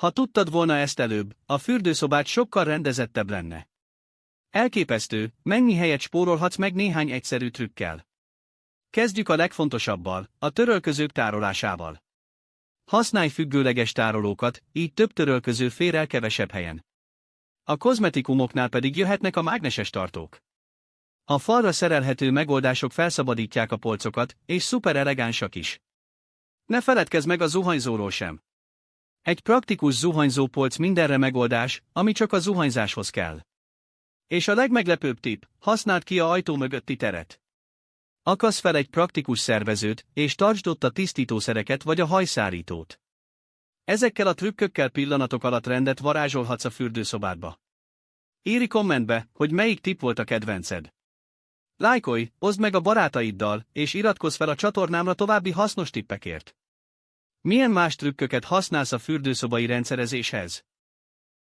Ha tudtad volna ezt előbb, a fürdőszobád sokkal rendezettebb lenne. Elképesztő, mennyi helyet spórolhatsz meg néhány egyszerű trükkel. Kezdjük a legfontosabbal, a törölközők tárolásával. Használj függőleges tárolókat, így több törölköző fér el kevesebb helyen. A kozmetikumoknál pedig jöhetnek a mágneses tartók. A falra szerelhető megoldások felszabadítják a polcokat, és szuper elegánsak is. Ne feledkezz meg a zuhanyzóról sem. Egy praktikus zuhanyzópolc mindenre megoldás, ami csak a zuhanyzáshoz kell. És a legmeglepőbb tipp, használd ki a ajtó mögötti teret. Akassz fel egy praktikus szervezőt, és tartsd ott a tisztítószereket vagy a hajszárítót. Ezekkel a trükkökkel pillanatok alatt rendet varázsolhatsz a fürdőszobádba. Írj kommentbe, hogy melyik tipp volt a kedvenced. Lájkolj, oszd meg a barátaiddal, és iratkozz fel a csatornámra további hasznos tippekért. Milyen más trükköket használsz a fürdőszobai rendszerezéshez?